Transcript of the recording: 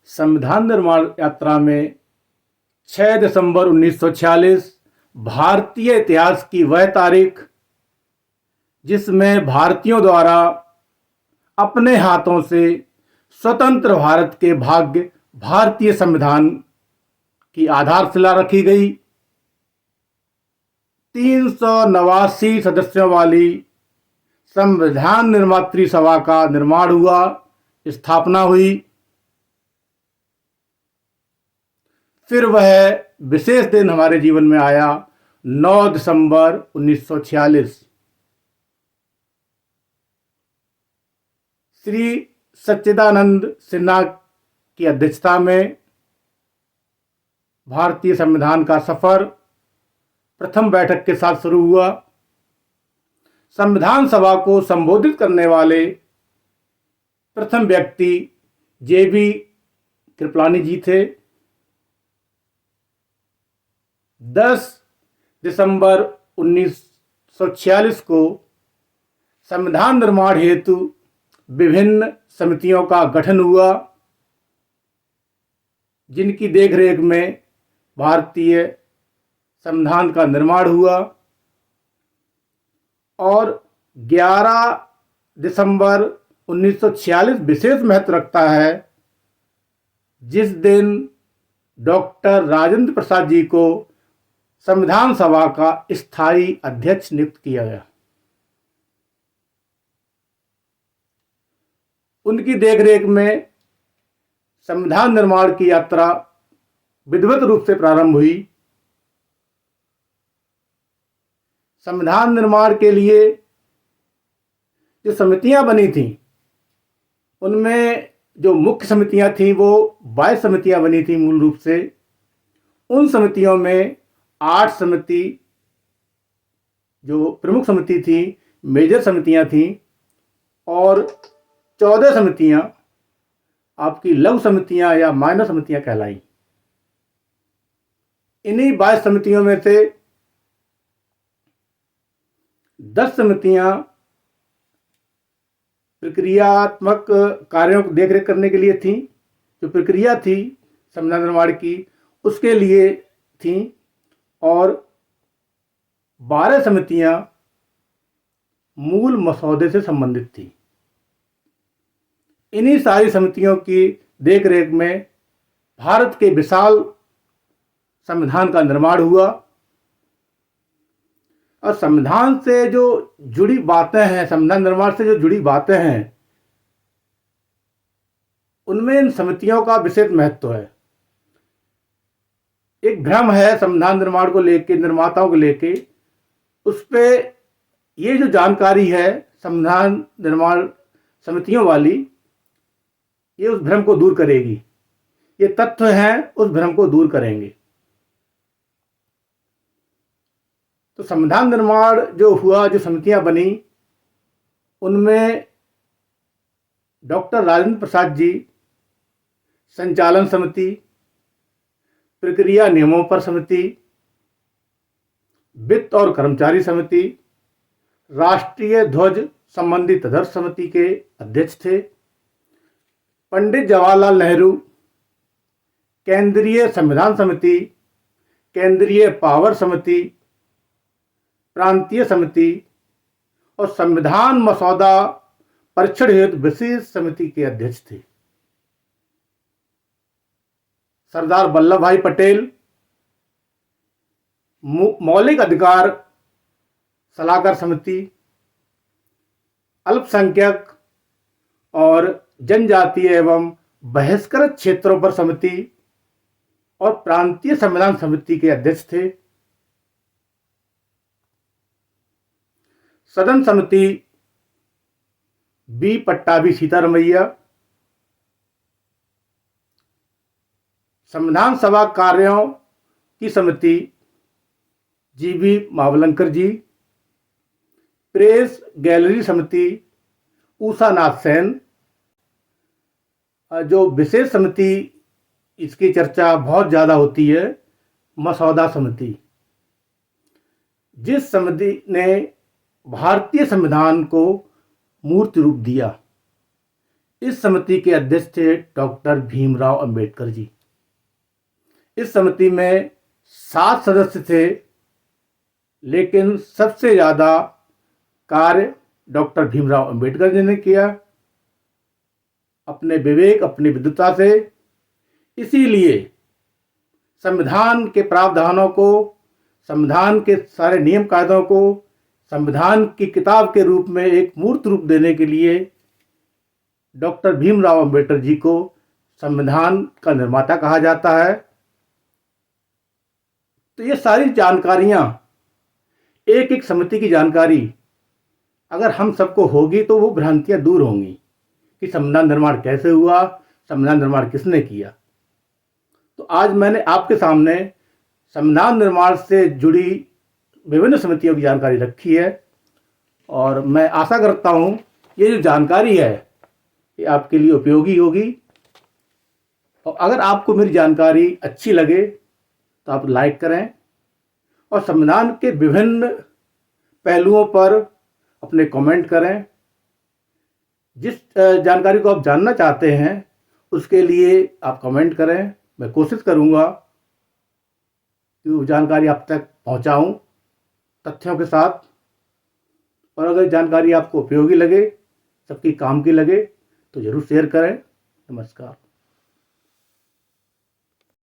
संविधान निर्माण यात्रा में 6 दिसंबर 1946 भारतीय इतिहास की वह तारीख जिसमें भारतीयों द्वारा अपने हाथों से स्वतंत्र भारत के भाग्य भारतीय संविधान की आधारशिला रखी गई। 389 सदस्यों वाली संविधान निर्मात्री सभा का निर्माण हुआ, स्थापना हुई। फिर वह विशेष दिन हमारे जीवन में आया 9 दिसंबर 1946। श्री सच्चिदानंद सिन्हा की अध्यक्षता में भारतीय संविधान का सफर प्रथम बैठक के साथ शुरू हुआ। संविधान सभा को संबोधित करने वाले प्रथम व्यक्ति जेबी कृपलानी जी थे। 10 दिसंबर 1946 को संविधान निर्माण हेतु विभिन्न समितियों का गठन हुआ, जिनकी देखरेख में भारतीय संविधान का निर्माण हुआ। और 11 दिसंबर 1946 विशेष महत्व रखता है, जिस दिन डॉक्टर राजेंद्र प्रसाद जी को संविधान सभा का स्थायी अध्यक्ष नियुक्त किया गया। उनकी देखरेख में संविधान निर्माण की यात्रा विधिवत रूप से प्रारंभ हुई। संविधान निर्माण के लिए जो समितियां बनी थीं, उनमें जो मुख्य समितियां थीं वो 22 समितियां बनी थीं मूल रूप से। उन समितियों में 8 समिति जो प्रमुख समिति थी, मेजर समितियां थीं, और 14 समितियां आपकी लघु समितियां या माइनर समितियां कहलाई। इन्हीं 22 समितियों में से 10 समितियां प्रक्रियात्मक कार्यों को देखरेख करने के लिए थीं। जो प्रक्रिया थी संविधान निर्माण की, उसके लिए थीं, और 12 समितियां मूल मसौदे से संबंधित थी। इन्हीं सारी समितियों की देखरेख में भारत के विशाल संविधान का निर्माण हुआ। और संविधान से जो जुड़ी बातें हैं, संविधान निर्माण से जो जुड़ी बातें हैं, उनमें इन समितियों का विशेष महत्व है। एक भ्रम है संविधान निर्माण को लेकर, निर्माताओं को लेकर, उस पे ये जो जानकारी है संविधान निर्माण समितियों वाली, ये उस भ्रम को दूर करेगी। ये तथ्य हैं, उस भ्रम को दूर करेंगे। तो संविधान निर्माण जो हुआ, जो समितियां बनी, उनमें डॉक्टर राजेंद्र प्रसाद जी संचालन समिति, प्रक्रिया नियमों पर समिति, वित्त और कर्मचारी समिति, राष्ट्रीय ध्वज संबंधी तदर्थ समिति के अध्यक्ष थे। पंडित जवाहरलाल नेहरू केंद्रीय संविधान समिति, केंद्रीय पावर समिति, प्रांतीय समिति और संविधान मसौदा परीक्षण हेतु विशेष समिति के अध्यक्ष थे। सरदार वल्लभ भाई पटेल मौलिक अधिकार सलाहकार समिति, अल्पसंख्यक और जनजातीय एवं बहिष्कृत क्षेत्रों पर समिति और प्रांतीय संविधान समिति के अध्यक्ष थे। सदन समिति बी पट्टाभी सीतारमैया, संविधान सभा कार्यों की समिति जीबी मावलंकर जी, प्रेस गैलरी समिति उषा नाथ सेन। जो विशेष समिति, इसकी चर्चा बहुत ज़्यादा होती है, मसौदा समिति, जिस समिति ने भारतीय संविधान को मूर्त रूप दिया। इस समिति के अध्यक्ष थे डॉक्टर भीमराव अंबेडकर जी। इस समिति में 7 सदस्य थे, लेकिन सबसे ज़्यादा कार्य डॉक्टर भीमराव अंबेडकर जी ने किया अपने विवेक, अपनी विद्वता से। इसीलिए संविधान के प्रावधानों को, संविधान के सारे नियम कायदों को संविधान की किताब के रूप में एक मूर्त रूप देने के लिए डॉक्टर भीमराव अंबेडकर जी को संविधान का निर्माता कहा जाता है। तो ये सारी जानकारियां, एक एक समिति की जानकारी अगर हम सबको होगी तो वो भ्रांतियां दूर होंगी कि संविधान निर्माण कैसे हुआ, संविधान निर्माण किसने किया। तो आज मैंने आपके सामने संविधान निर्माण से जुड़ी विभिन्न समितियों की जानकारी रखी है, और मैं आशा करता हूँ ये जो जानकारी है ये आपके लिए उपयोगी होगी। और अगर आपको मेरी जानकारी अच्छी लगे तो आप लाइक करें और संविधान के विभिन्न पहलुओं पर अपने कमेंट करें। जिस जानकारी को आप जानना चाहते हैं उसके लिए आप कमेंट करें। मैं कोशिश करूंगा कि वो जानकारी आप तक पहुंचाऊं तथ्यों के साथ। और अगर जानकारी आपको उपयोगी लगे, सबकी काम की लगे, तो ज़रूर शेयर करें। नमस्कार।